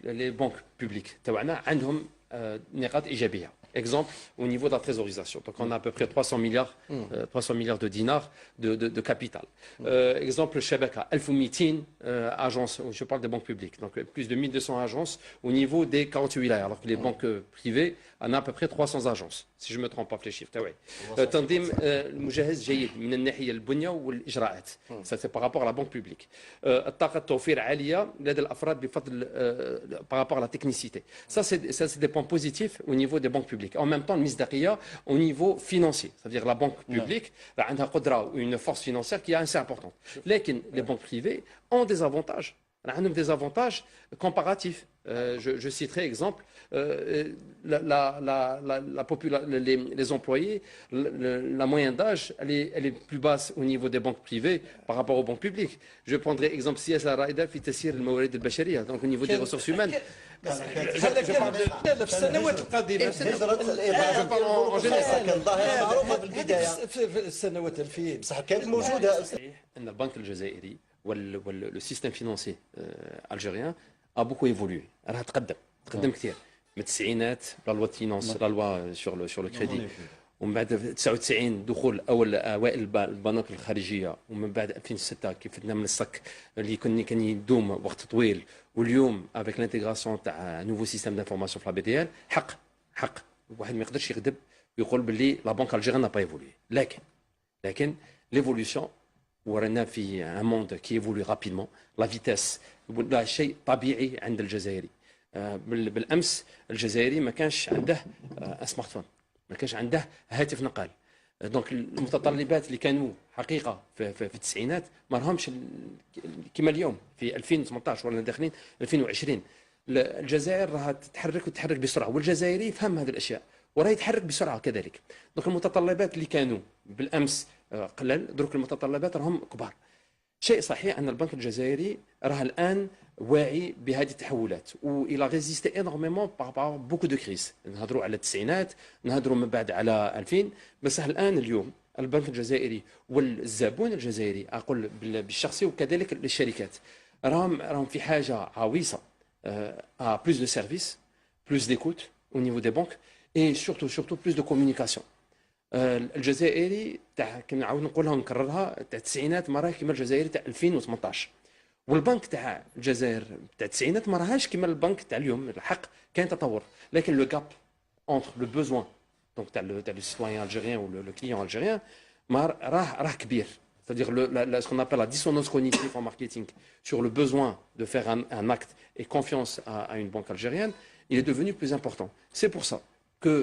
les banques publiques تاعنا عندهم نقاط إيجابية. Exemple, au niveau de la trésorisation. Donc, on a à peu près 300 milliards de dinars de capital. Exemple, Shabaka, 1200 agences, je parle des banques publiques, donc plus de 1200 agences au niveau des 48 wilayas, alors que les banques privées en a à peu près 300 agences, si je ne me trompe pas في les chiffres. تنظيم المجهز جيد من الناحية البنية والإجراءات. Ça, c'est par rapport à la banque publique. الطاقة التوفير عالية لدى الأفراد بفضل par rapport à la technicité. Ça, c'est des points positifs au niveau des banques publiques. En même temps, المصداقية au niveau financier, c'est-à-dire la banque publique عندها قدرة ou une force financière qui est assez importante. لكن les banques privées ont des avantages. عندهم des avantages comparatifs. Je citerai exemple, les employés, la moyenne d'âge, elle est plus basse au niveau des banques privées par rapport aux banques publiques. Je prendrai exemple سياسة رائدة في تسيير الموارد البشرية, donc au niveau des ressources humaines. في السنوات القادمة في السنوات 2000 بصح كانت موجودة. أن البنك الجزائري le système financier algérien a beaucoup évolué. راه تقدم كثير من التسعينات لا لوا فينانس لا لوا sur le crédit, ومن بعد 99 دخول اوائل البنوك الخارجيه، ومن بعد 2006 كيف بدنا من الصك اللي كان يدوم وقت طويل، واليوم افيك لانتيغراسيون تاع نوفو سيستيم دانفورماسيون في لا بي دي ال. حق واحد ما يقدرش يكذب ويقول باللي لا بنك الجيريان نا با ايفولي، لكن ليفولوسيون ورانا في ان موند كي ايفولي رابيدمون. لا فيتاس لا شيء طبيعي عند الجزائري. بالامس الجزائري ما كانش عنده سمارت فون، ما كانش عنده هاتف نقال. دونك المتطلبات اللي كانوا حقيقه في التسعينات ما راهمش كما اليوم في 2018 ولا داخلين 2020. الجزائر راها تتحرك بسرعه، والجزائري يفهم هذه الاشياء وراه يتحرك بسرعه كذلك. دونك المتطلبات اللي كانوا بالامس قلال، دروك المتطلبات راهم كبار. شيء صحيح ان البنك الجزائري راه الان واعي بهذه التحولات، والى ريزيستي انورميمون بار بوكو دو كريز. نهضروا على التسعينات، نهضروا من بعد على 2000، بس الان اليوم البنك الجزائري والزبون الجزائري اقول بالشخصي وكذلك للشركات راهم في حاجه عويصه à plus de services, plus d'écoute au niveau des banques et surtout plus de communication. الجزائري تاع كنعاود نقولها ونكررها تاع التسعينات ما راه كيما الجزائري تاع 2018، والبنك تاع الجزائر تاع التسعينات ما راهاش كيما البنك تاع اليوم. الحق كاين تطور، لكن لو غاب اونتر لو بوزوان دونك تاع لو سيتويان الجيريان و لو كليون الجيريان ما راه كبير. C'est-à-dire ce qu'on appelle la dissonance cognitive en marketing sur le besoin de faire un acte et confiance à une banque algérienne, il est devenu plus important. C'est pour ça que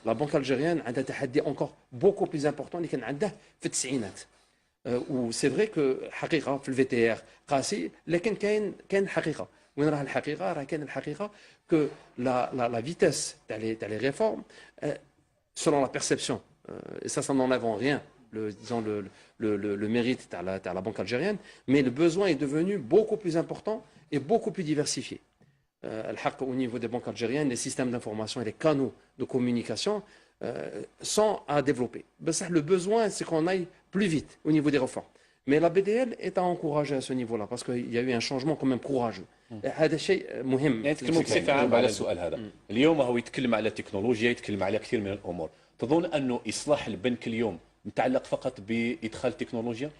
la banque algérienne a un تحدي encore beaucoup plus important اللي كان عنده في التسعينات. وسي فري كو حقيقه في الفي تي ار قاسي، لكن كاين حقيقه. وين راه الحقيقه؟ راه كاين الحقيقه كو لا فيتاس تاع لي ريفورم selon la perception et ça n'enlève en rien le mérite de la banque algérienne, mais le besoin est devenu beaucoup plus important et beaucoup plus diversifié. Au niveau des banques algériennes, les systèmes d'information et les canaux de communication sont à développer. Le besoin, c'est qu'on aille plus vite au niveau des réformes. Mais la BDL est à encourager à ce niveau-là, parce qu'il y a eu un changement quand même courageux. هذا شيء مهم. يتكلم بصفة عامة على السؤال هذا. اليوم هو يتكلم على التكنولوجيا، يتكلم على كثير من الأمور. تظن أنه إصلاح البنك اليوم متعلق فقط بادخال التكنولوجيا؟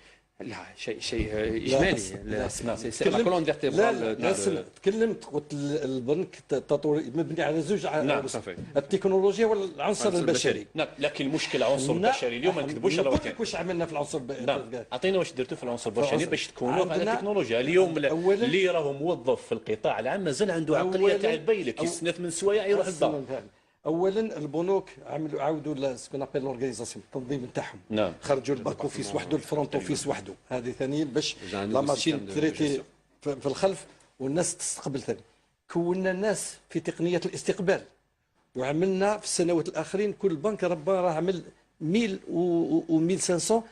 لا، شيء اجمالي. لا تكلمت قلت البنك التطوري مبني على زوج التكنولوجيا والعنصر البشري. نعم، لكن المشكله عنصر البشري اليوم ما نكذبوش على بعض. واش عملنا في العنصر البشري؟ نعم، اعطينا واش درتوا في العنصر البشري باش تكونوا على التكنولوجيا. اليوم اللي راهو موظف في القطاع العام مازال عنده عقليه تاع البيلك، يستنف من سوايع يروح للدار. اولا البنوك عاودوا سكون ابل لورغانيزاسيون التنظيم نتاعهم. نعم. خرجوا الباك اوفيس وحده، الفرونت اوفيس وحده. هذه ثانيا باش لا ماشين تريتي في الخلف والناس تستقبل ثاني. كونا الناس في تقنيه الاستقبال، وعملنا في السنوات الاخرين كل بنك راه عمل 1000 و 1500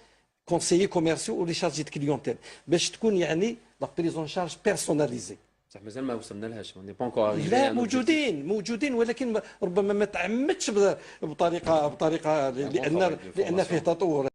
كونسيي كوميرسيو ولي شارجي كليونتيل باش تكون يعني لا بريزون شارج بيرسوناليزي. صح، مازال ما وصلنا لهاش، ما با انكور. لا، موجودين ولكن ربما ما تعمدش بطريقه لان فيه تطور.